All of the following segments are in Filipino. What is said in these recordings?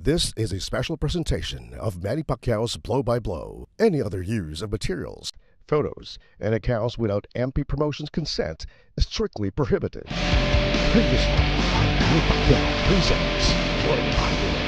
This is a special presentation of Manny Pacquiao's Blow by Blow. Any other use of materials, photos, and accounts without MP Promotions' consent is strictly prohibited. Previously on Manny Pacquiao presents Blow by Blow.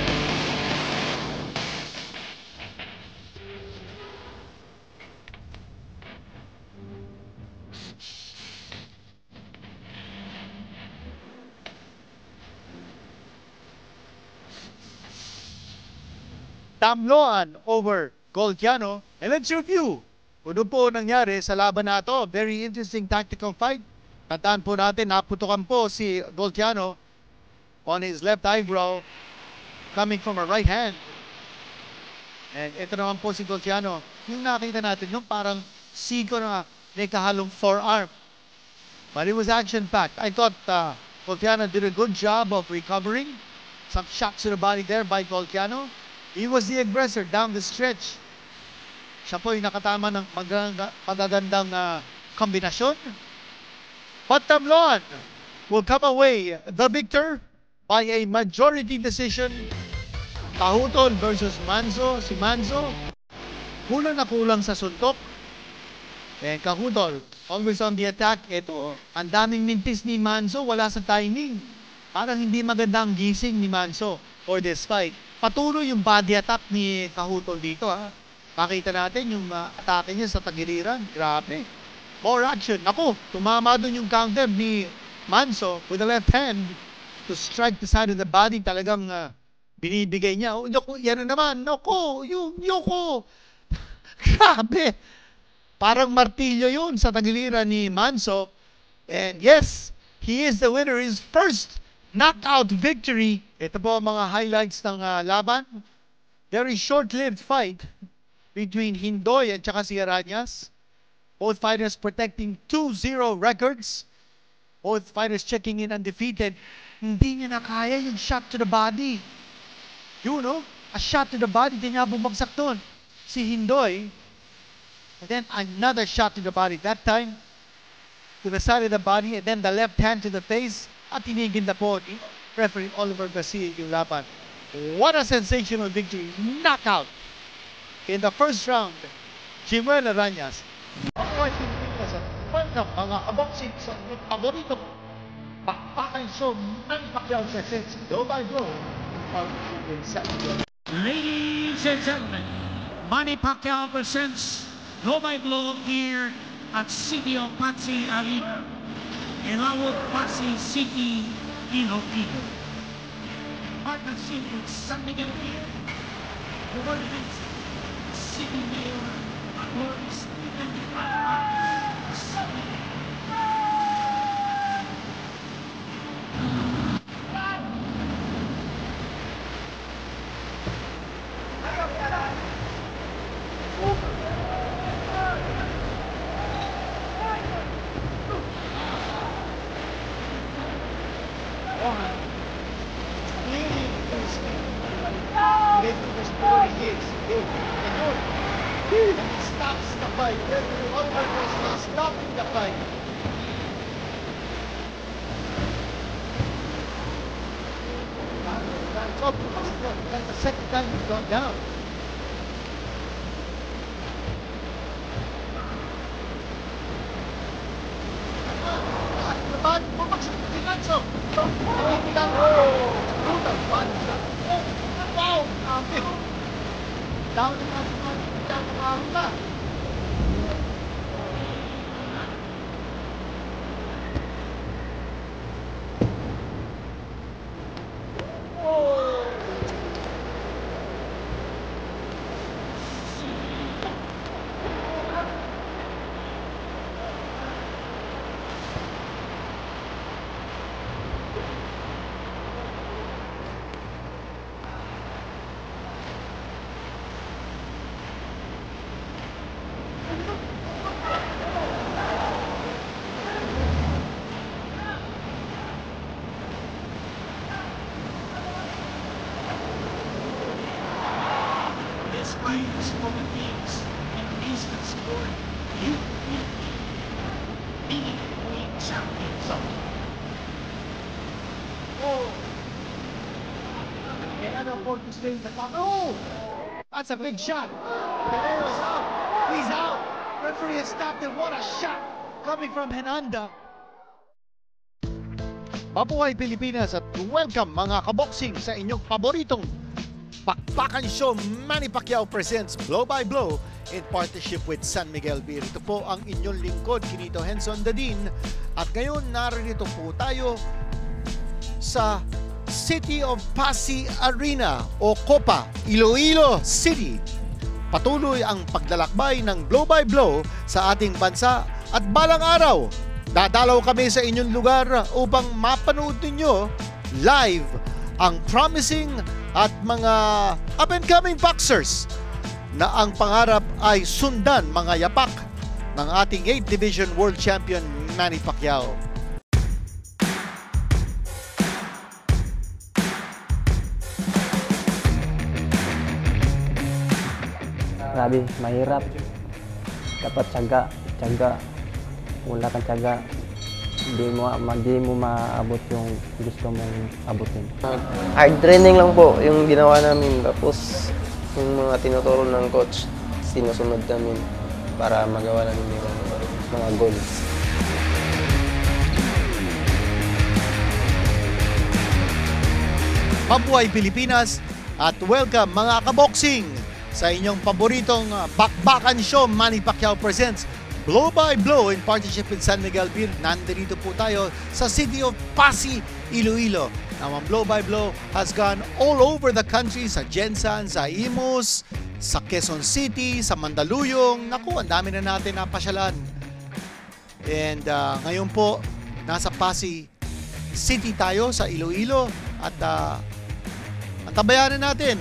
Tamloan over Goltiano. And let's review ano po nangyari sa laban na ito. Very interesting tactical fight. Tandaan po natin, naputukan po si Goltiano on his left eyebrow coming from a right hand. And ito naman po si Goltiano. Yung nakita natin, yung parang siko na may kahalong forearm. But it was action-packed. I thought Goltiano did a good job of recovering. Some shots to the body there by Goltiano. He was the aggressor down the stretch. Siya po yung nakatama ng magagandang kombinasyon. But Tamloan will come away the victor by a majority decision. Kahutol versus Manzo. Si Manzo, kulang na kulang sa suntok. And Kahutol, always on the attack. Ito, ang daming mintis ni Manzo, wala sa timing. Parang hindi magandang gising ni Manzo for this fight. Patuloy yung body attack ni Kahutol dito. Makita natin yung atake niya sa tagiliran. Grabe. More action. Ako, tumama doon yung counter ni Manzo with the left hand to strike the side of the body. Talagang binibigay niya. Oh, yoko, yan na naman. Noko, yung yoko. Grabe. Parang martilyo yun sa tagiliran ni Manzo. And yes, he is the winner. His first knockout victory. Ito po ang mga highlights ng laban. Very short-lived fight between Hindoy at saka si Arañas. Both fighters protecting 2-0 records. Both fighters checking in undefeated. Hindi niya na kaya yung shot to the body. You know, a shot to the body, hindi niya bumagsak doon. Si Hindoy, and then another shot to the body. That time, to the side of the body, and then the left hand to the face. At tinigil na po ni referee Oliver Garcia yung laban. What a sensational victory. Knockout in the first round. Jimuel Arañas. Ang mga aboxing sa paborito. Pakpakan show ang Pacquiao sessions. Go by go. Ladies and gentlemen, Manny Pacquiao presents Go by Blow here at City of Pasig Arena. Ilawag Pasig City, Iloilo. Partnership with San Miguel Beer. Coordinates City Mayor Lourdes Stops the fight. Oliver Garcia stopping the fight. That's the second time he's gone down. Down na. Fights for the teams and these that scored you will be champions of. Kaya cannot afford to stay in the clock. Oh! That's a big shot. Pereira's out. He's out. Referee has stopped it. What a shot coming from Henanda. Mabuhay Pilipinas at welcome mga kaboksing sa inyong paboritong Pakpakan Show. Manny Pacquiao presents Blow by Blow in partnership with San Miguel Beer. Ito po ang inyong lingkod, Kinito Henson Dadin. At ngayon narito po tayo sa City of Pasig Arena o Copa, Iloilo City. Patuloy ang paglalakbay ng Blow by Blow sa ating bansa at balang araw, dadalaw kami sa inyong lugar upang mapanood ninyo live ang promising at mga up-and-coming boxers na ang pangarap ay sundan mga yapak ng ating 8th Division World Champion Manny Pacquiao. Grabe, mahirap. Dapat tiyaga. Wala kang tiyaga, hindi mo maabot yung gusto mong abutin. Hard training lang po yung ginawa namin. Tapos yung mga tinuturo ng coach, sinusunod namin para magawa namin yung mga goals. Mabuhay Pilipinas at welcome mga kaboksing sa inyong paboritong Bakbakan Show. Manny Pacquiao presents Blow by Blow in partnership with San Miguel Beer. Nandito po tayo sa City of Pasig, Iloilo. Now, ang Blow by Blow has gone all over the country, sa Jensan, sa Imus, sa Quezon City, sa Mandaluyong. Naku, ang dami na natin napasyalan. And ngayon po, nasa Pasig City tayo sa Iloilo at antabayanan natin.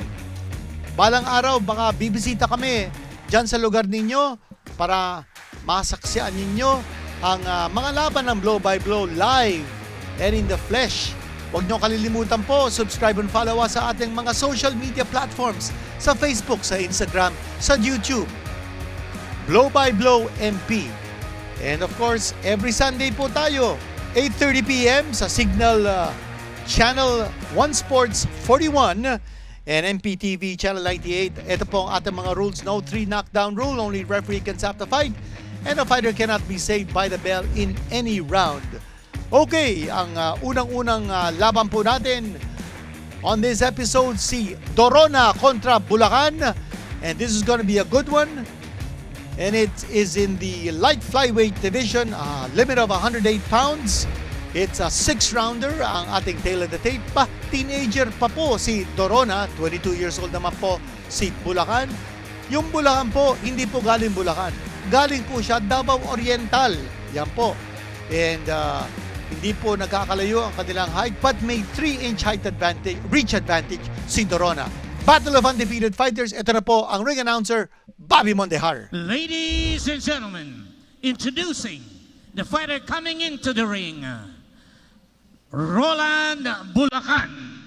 Balang araw, baka bibisita kami dyan sa lugar ninyo para masaksiyan ninyo ang mga laban ng Blow by Blow live and in the flesh. Huwag nyo kalilimutan po, subscribe and follow us sa ating mga social media platforms, sa Facebook, sa Instagram, sa YouTube. Blow by Blow MP. And of course, every Sunday po tayo, 8:30 PM sa Signal Channel 1 Sports 41 and MPTV Channel 98. Ito po ang ating mga rules. No 3 knockdown rule. Only referee can stop the fight. And a fighter cannot be saved by the bell in any round. Okay, ang unang-unang laban po natin on this episode, si Dorona kontra Bulacan. And this is going to be a good one. And it is in the light flyweight division, limit of 108 pounds. It's a 6-rounder ang ating tail of the tape. Teenager pa po si Dorona, 22 years old naman po si Bulacan. Yung Bulacan po, hindi po galing Bulacan. Galing po siya Davao Oriental. Yan po. And hindi po nagkakalayo ang kanilang height, but may 3-inch height advantage, reach advantage si Dorona. Battle of Undefeated Fighters. Ito na po ang ring announcer, Bobby Mondejar. Ladies and gentlemen, introducing the fighter coming into the ring, Roland Bulacan.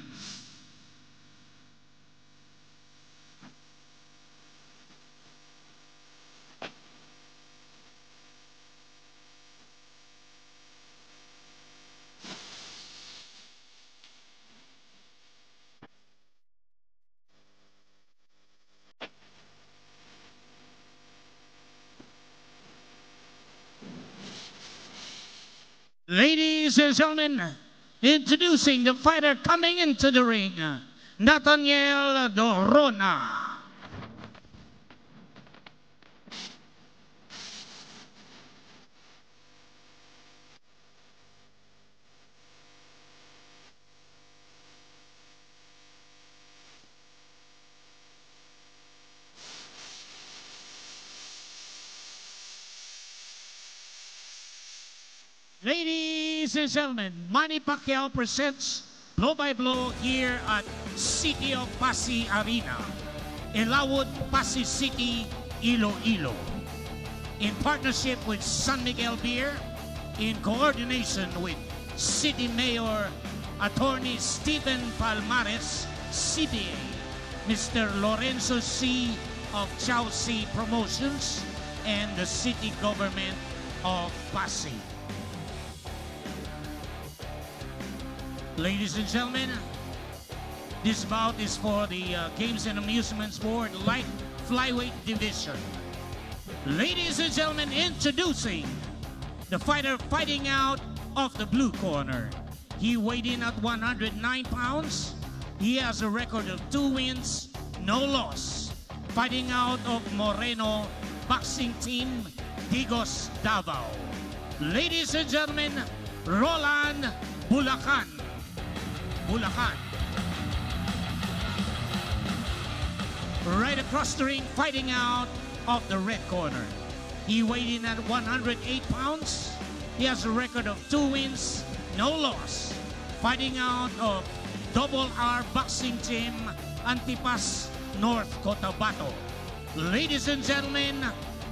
Ladies and gentlemen, introducing the fighter coming into the ring, Nathaniel Dorona. Ladies and gentlemen, Manny Pacquiao presents Blow by Blow here at City of Pasig Arena, Elawod, Pasig City, Iloilo. In partnership with San Miguel Beer, in coordination with City Mayor Attorney Stephen Palmares, CBA, Mr. Lorenzo C. of Chelsea Promotions, and the City Government of Pasig. Ladies and gentlemen, This bout is for the Games and Amusements Board Light Flyweight Division. Ladies and gentlemen, introducing the fighter fighting out of the blue corner. He weighed in at 109 pounds. He has a record of 2 wins, no loss. Fighting out of Moreno Boxing Team, Digos, Davao. Ladies and gentlemen, Roland Bulacan. Bulacan. Right across the ring, fighting out of the red corner. He weighed in at 108 pounds. He has a record of 2 wins, no loss. Fighting out of Double R Boxing Team, Antipas, North Cotabato. Ladies and gentlemen,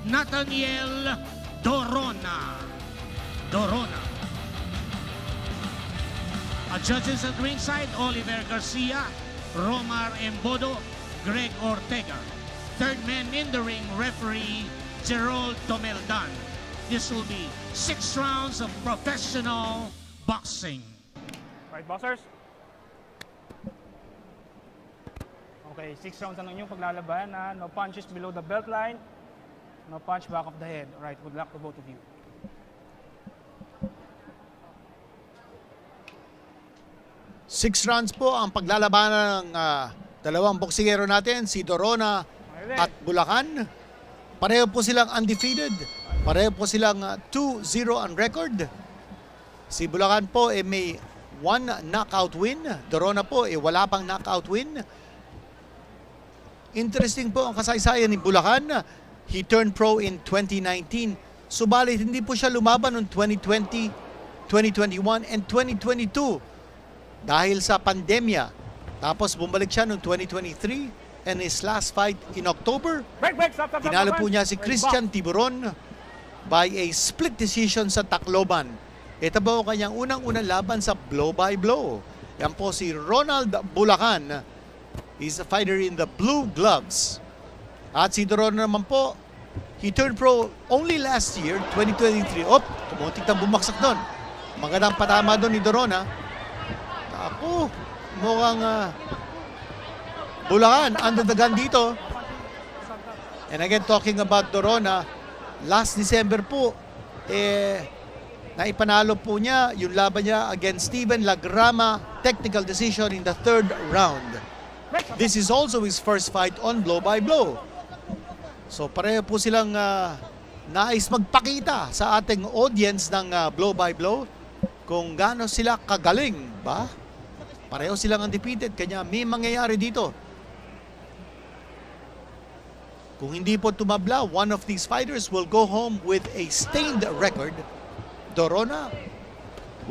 Nathaniel Dorona. Dorona. Judges at ringside, Oliver Garcia, Romar Embodo, Greg Ortega. Third man in the ring, referee Gerald Tomeldan. This will be 6 rounds of professional boxing. Right, boxers? Okay, 6 rounds ang inyong paglalaban. No punches below the belt line. No punch back of the head. Alright, good luck to both of you. Six rounds po ang paglalabanan ng dalawang boksingero natin, si Dorona at Bulacan. Pareho po silang undefeated. Pareho po silang 2-0 on record. Si Bulacan po may 1 knockout win. Dorona po wala pang knockout win. Interesting po ang kasaysayan ni Bulacan. He turned pro in 2019. Subalit hindi po siya lumaban noong 2020, 2021, and 2022 dahil sa pandemya. Tapos bumalik siya noong 2023 and his last fight in October. Tinalo po niya si Christian Tiburon by a split decision sa Tacloban. Ito po ang kanyang unang-unang laban sa blow by blow. Yan po si Ronald Bulacan. He's a fighter in the blue gloves. At si Dorona naman po, he turned pro only last year, 2023. Tumuntik na bumaksak doon. Magandang patama doon ni Dorona. Ako, mukhang Bulacan under the gun dito. And again, talking about Dorona, last December po, naipanalo po niya yung laban niya against Steven Lagrama, technical decision in the 3rd round. This is also his first fight on blow by blow. So pareho po silang nais magpakita sa ating audience ng blow by blow kung gaano sila kagaling ba? Pareho silang undefeated, kanya may mangyayari dito. Kung hindi po tumabla, one of these fighters will go home with a stained record. Dorona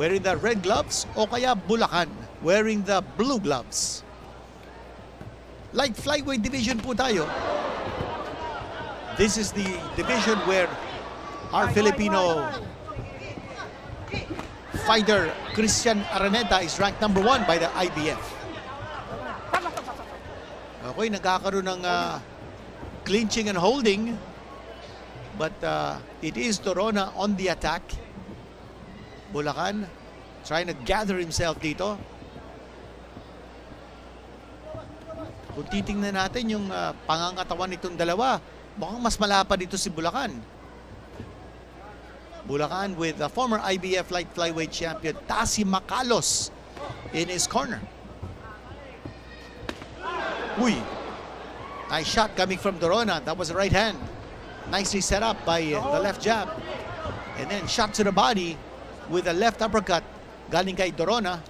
wearing the red gloves o kaya Bulacan wearing the blue gloves. Light flyweight division po tayo. This is the division where our Filipino fighter Christian Araneta is ranked number 1 by the IBF. Okay, nagkakaroon ng clinching and holding, but it is Dorona on the attack. Bulacan trying to gather himself dito. Kung titingnan natin yung pangangatawan nitong dalawa, mukhang mas malapad dito si Bulacan. Bulacan with the former IBF light flyweight champion Tasi Macalos in his corner. Uy, nice shot coming from Dorona. That was the right hand. Nicely set up by the left jab. And then shot to the body with a left uppercut galing kay Dorona.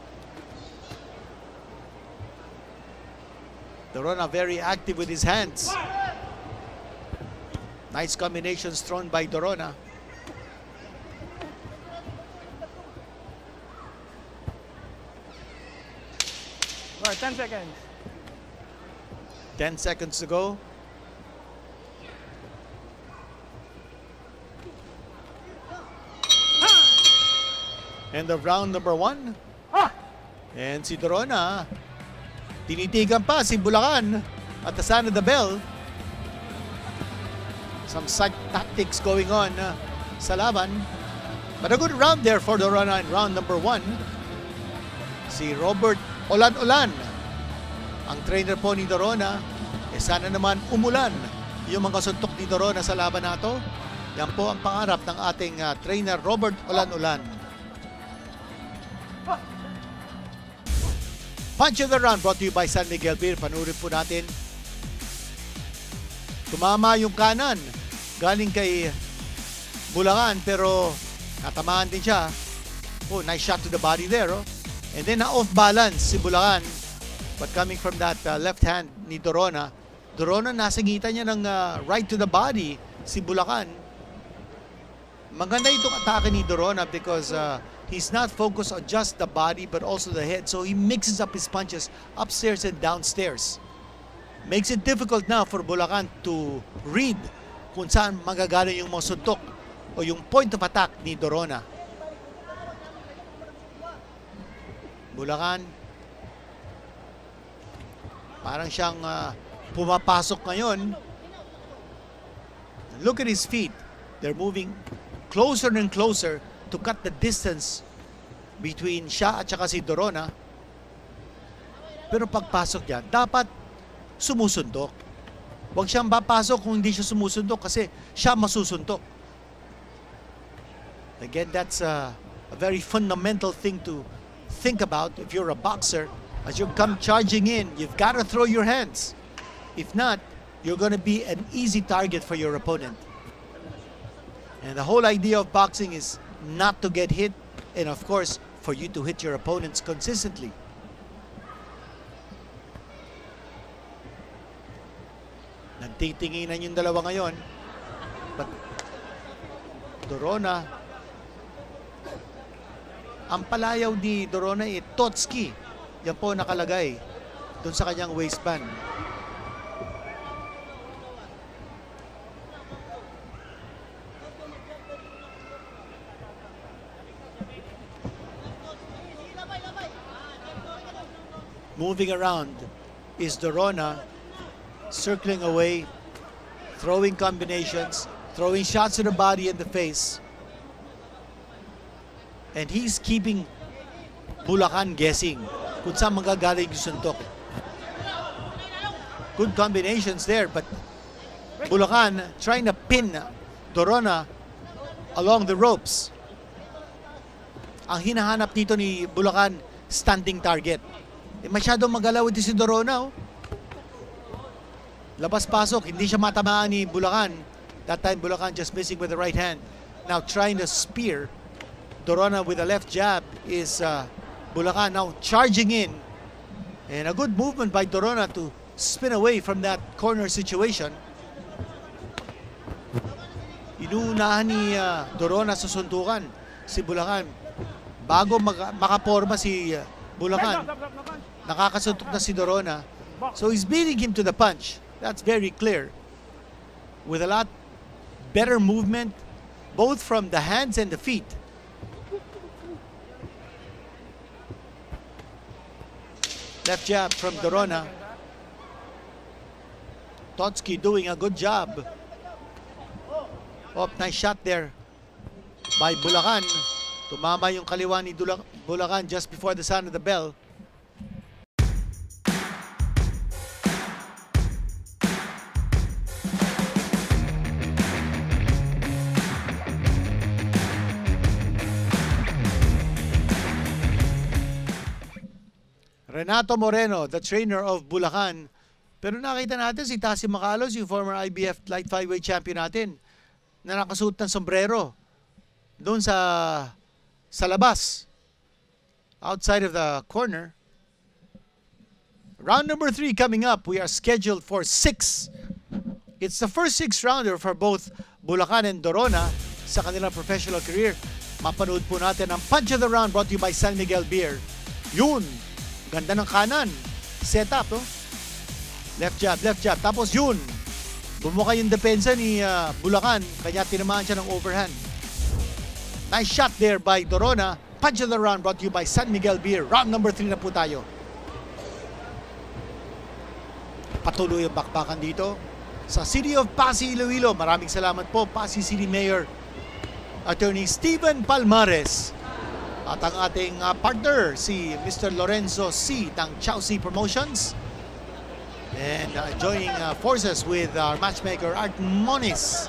Dorona very active with his hands. Nice combinations thrown by Dorona. All right, 10 seconds. 10 seconds to go. End of round number 1. And si Dorona, tinitigan pa si Bulacan at the sound of the bell. Some side tactics going on sa laban. But a good round there for Dorona in round number 1. Si Robert Olan-Olan ang trainer po ni Dorona, sana naman umulan yung mga suntok ni Dorona sa laban na ito. Yan po ang pangarap ng ating trainer Robert Ulan-Ulan. Punch of the round brought to you by San Miguel Beer. Panurin po natin. Tumama yung kanan galing kay Bulacan pero natamaan din siya. Oh, nice shot to the body there. Oh. And then na-off balance si Bulacan. But coming from that left hand ni Dorona, nasa ngitan niya ng right to the body si Bulacan. Maganda itong atake ni Dorona because he's not focused on just the body but also the head. So he mixes up his punches upstairs and downstairs. Makes it difficult now for Bulacan to read kung saan magagaling yung mga suntok o yung point of attack ni Dorona. Bulacan, parang siyang pumapasok ngayon. Look at his feet. They're moving closer and closer to cut the distance between siya at saka si Dorona. Pero pagpasok niya, dapat sumusundok. Huwag siyang papasok kung hindi siya sumusundok kasi siya masusuntok. Again, that's a very fundamental thing to think about if you're a boxer. As you come charging in, you've got to throw your hands. If not, you're going to be an easy target for your opponent. And the whole idea of boxing is not to get hit and of course, for you to hit your opponents consistently. Nagtitinginan yung dalawa ngayon. But Dorona, ang palayaw ni Dorona ay Totski. Yan po nakalagay doon sa kanyang waistband. Moving around is Dorona, circling away, throwing combinations, throwing shots to the body and the face. And he's keeping Bulacan guessing kung saan magagaling yung suntok. Good combinations there, but Bulacan trying to pin Dorona along the ropes. Ang hinahanap dito ni Bulacan, standing target. Masyadong magalaw ito si Dorona. Oh. Labas-pasok, hindi siya matamaan ni Bulacan. That time Bulacan just missing with the right hand. Now trying to spear Dorona with a left jab is Bulacan now charging in. And a good movement by Dorona to spin away from that corner situation. Inuunahan ni Dorona sa suntukan si Bulacan. Bago makaporma si Bulacan, nakakasuntok na si Dorona. So he's beating him to the punch. That's very clear. With a lot better movement, both from the hands and the feet. Left jab from Dorona. Totski doing a good job. Oh, nice shot there by Bulacan. Tumama yung kaliwa ni Bulacan just before the sound of the bell. Renato Moreno, the trainer of Bulacan. Pero nakita natin si Tassie Macalos, yung former IBF light flyweight champion natin, na nakasuot ng sombrero doon sa labas, outside of the corner. Round number 3 coming up. We are scheduled for 6. It's the first 6-rounder for both Bulacan and Dorona sa kanilang professional career. Mapanood po natin ang Punch of the Round brought to you by San Miguel Beer. Yun! Ganda ng kanan. Set up, no? Left jab, left jab. Tapos yun. Bumuka yung depensa ni Bulacan. Kanya tinamaan siya ng overhand. Nice shot there by Dorona. Punch of the round brought to you by San Miguel Beer. Round number 3 na po tayo. Patuloy ang bakbakan dito sa City of Pasig, Iloilo. Maraming salamat po, Pasig City Mayor Attorney Steven Palmares. At ang ating partner, si Mr. Lorenzo C. ng Chowsi Promotions. And joining forces with our matchmaker, Art Moniz.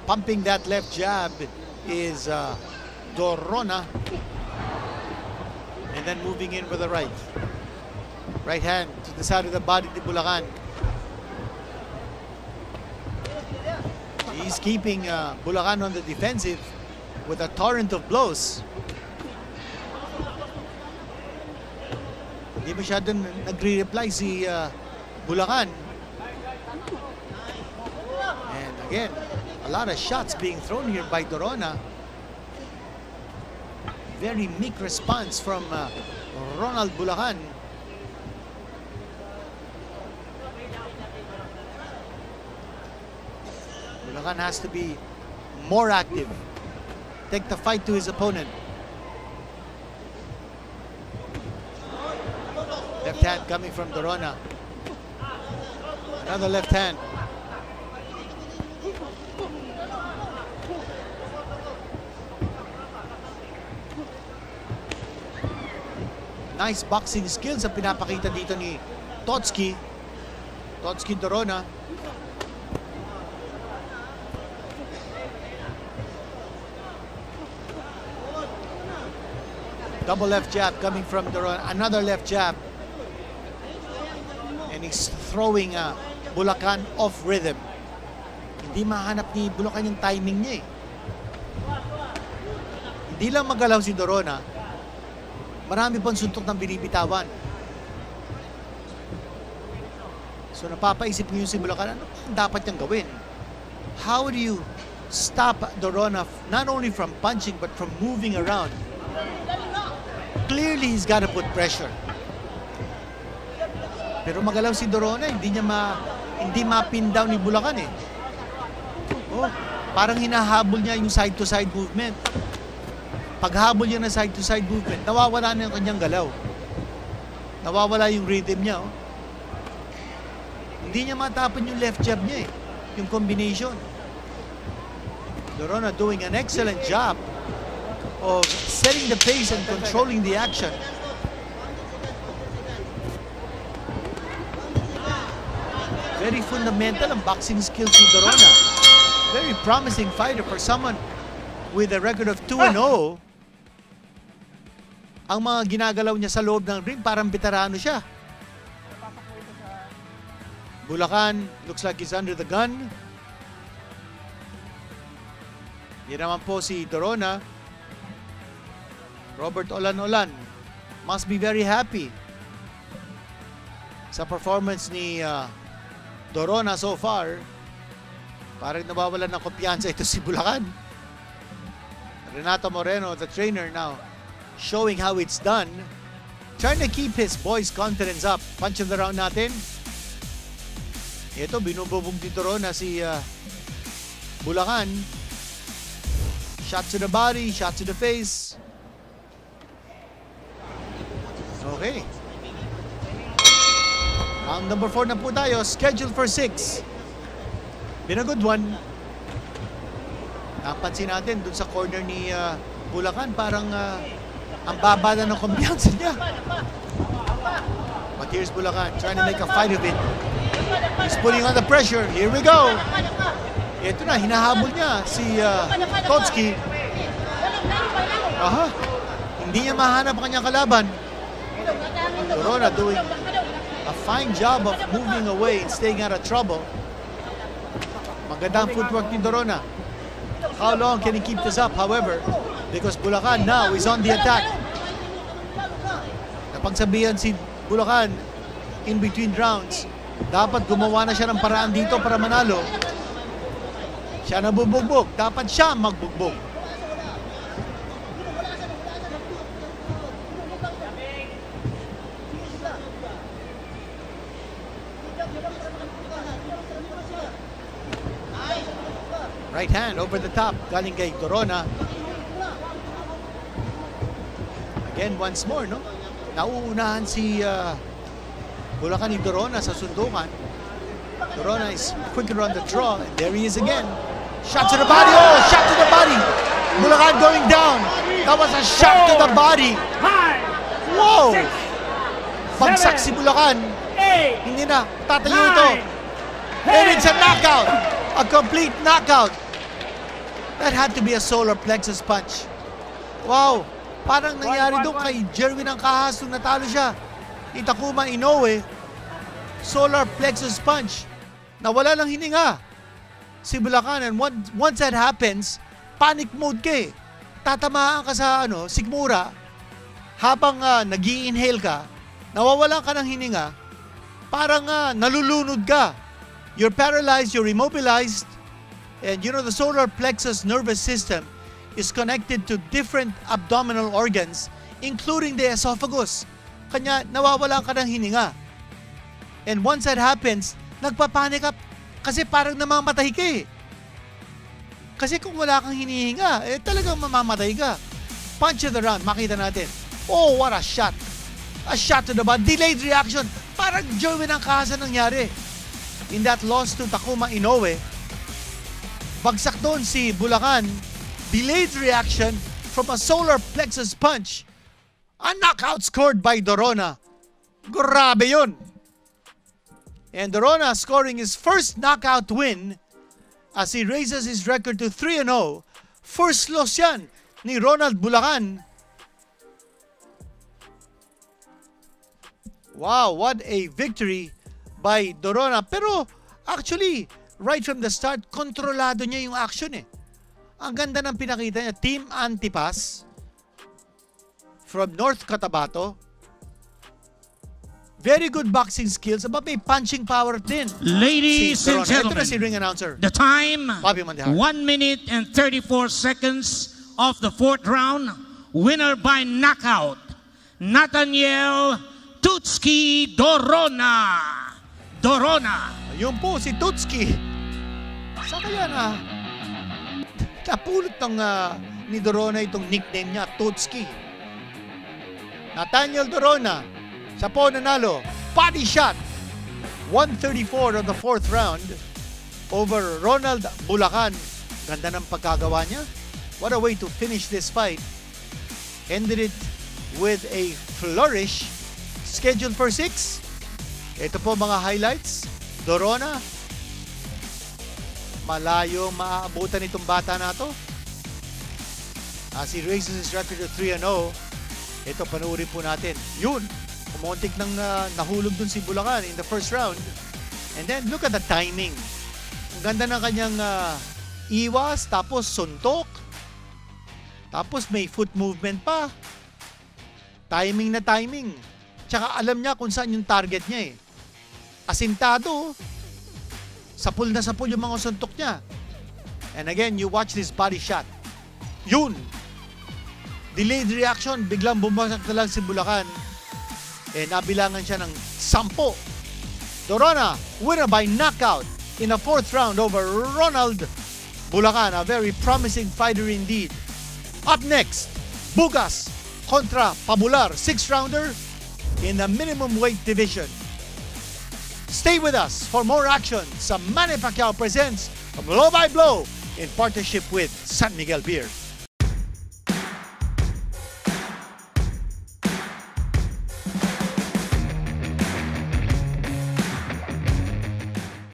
Pumping that left jab is Dorona. And then moving in with the right. Right hand to the side of the body to Bulacan. He's keeping Bulacan on the defensive with a torrent of blows. Hindi masyadong nagre-reply si Bulacan. And again, a lot of shots being thrown here by Dorona. Very meek response from Ronald Bulacan. Bulacan has to be more active. Take the fight to his opponent. Left hand coming from Dorona. Another left hand. Nice boxing skills ang pinapakita dito ni Totski. Totski Dorona. Double left jab coming from Dorona. Another left jab. And he's throwing Bulacan off rhythm. Hindi mahanap ni Bulacan yung timing niya eh. Hindi lang magalaw si Dorona. Marami pang suntok ng binibitawan. So napapaisip niyo si Bulacan, ano dapat niyang gawin? How do you stop Dorona not only from punching but from moving around? Clearly, he's got to put pressure. Pero magalaw si Dorona, hindi ma-pin down ni Bulacan eh. Oh, parang hinahabol niya yung side-to-side movement. Paghabol niya ng side-to-side movement, nawawala na yung kanyang galaw. Nawawala yung rhythm niya. Oh. Hindi niya matapon yung left jab niya eh. Yung combination. Dorona doing an excellent job of setting the pace and controlling the action. Very fundamental ang boxing skills ni Dorona. Very promising fighter for someone with a record of 2-0. Ang mga ginagalaw niya sa loob ng ring, parang veterano siya. Bulacan looks like he's under the gun. Yan naman po si Dorona. Robert Olan-Olan must be very happy sa performance ni Dorona so far. Parang nawawalan ng kumpiyansa ito si Bulacan. Renato Moreno, the trainer now, showing how it's done. Trying to keep his boys' confidence up. Punch of the round natin. Ito, binububog ni Dorona si Bulacan. Shot to the body, shot to the face. Okay. Round number 4 na po tayo. Scheduled for 6. Been a good one. Napansin natin dun sa corner ni Bulacan, parang ang baba na ng kumpiyansa niya. But here's Bulacan trying to make a fight of it. He's putting on the pressure. Here we go. Ito na, hinahabol niya si Totski. Aha. Hindi niya mahanap ang kanyang kalaban. Dorona doing a fine job of moving away and staying out of trouble. Magandang footwork ni Dorona. How long can he keep this up, however? Because Bulacan now is on the attack. Napagsabihan si Bulacan in between rounds, dapat gumawa na siya ng paraan dito para manalo. Siya nabubugbog. Dapat siya magbugbog. Right hand over the top, galing kay Dorona. Again, once more, no? Nauunahan si Bulacan ni Dorona sa sundukan. Dorona is quicker on the draw, and there he is again. Shot to the body, oh, shot to the body. Bulacan going down. That was a shot to the body. Whoa! Bagsak si Bulacan. Hindi na. Tatayo ito. And it's a knockout. A complete knockout. That had to be a solar plexus punch. Wow. Parang nangyari doon kay Jerwin Angkahas nung natalo siya. Ni Takuma Inoue. Solar plexus punch. Nawala ng hininga si Bulacan. And once that happens, panic mode ka eh. Tatamaan ka sa sikmura. Habang nag-i-inhale ka, nawawalan ka ng hininga, parang nalulunod ka. You're paralyzed, you're immobilized, and the solar plexus nervous system is connected to different abdominal organs, including the esophagus. Kanya, nawawalan ka ng hininga. And once that happens, nagpapanik ka kasi parang namamatay ka eh. Kasi kung wala kang hinihinga, talagang mamamatay ka. Punch of the round, makita natin. Oh, what a shot. A shot to the body. Delayed reaction. Parang Jerwin Angkahas nangyari. In that loss to Takuma Inoue, bagsak doon si Bulacan. Delayed reaction from a solar plexus punch. A knockout scored by Dorona. Grabe yun. And Dorona scoring his first knockout win as he raises his record to 3-0. First loss yan ni Ronald Bulacan. Wow, what a victory by Dorona. Pero actually, right from the start, kontrolado niya yung action eh. Ang ganda ng pinakita niya. Team Antipas from North Cotabato. Very good boxing skills, but may punching power din. Ladies and Ito na gentlemen, si ring announcer. the time, Bobby Mandihar. 1 minute and 34 seconds of the fourth round. Winner by knockout, Nathaniel Tutski Dorona. Dorona. Ayun po, si Tutski. Sa kaya napulot ni Dorona itong nickname niya, Tutski. Nathaniel Dorona. Siya po nanalo. Body shot. 134 on the fourth round over Ronald Bulacan. Ganda ng pagkagawa niya. What a way to finish this fight. Ended it with a flourish. Scheduled for 6. Ito po mga highlights. Dorona. Malayo maaabutan itong bata na to. As he raises his record to 3-0. Ito, panuuri po natin. Yun. Kumontik nang nahulog dun si Bulacan in the first round. And then, look at the timing. Ang ganda ng kanyang iwas, tapos suntok. Tapos may foot movement pa. Timing na timing. Tsaka alam niya kung saan yung target niya eh. Asintado. Sapul na sapul yung mga suntok niya. And again, you watch this body shot. Yun. Delayed reaction. Biglang bumagsak na lang si Bulacan. Nabilangan siya ng 10. Dorona, winner by knockout in the fourth round over Ronald Bulacan. A very promising fighter indeed. Up next, Bugas kontra Pabular. 6-rounder in the minimum weight division. Stay with us for more action sa Manny Pacquiao presents Blow by Blow in partnership with San Miguel Beer.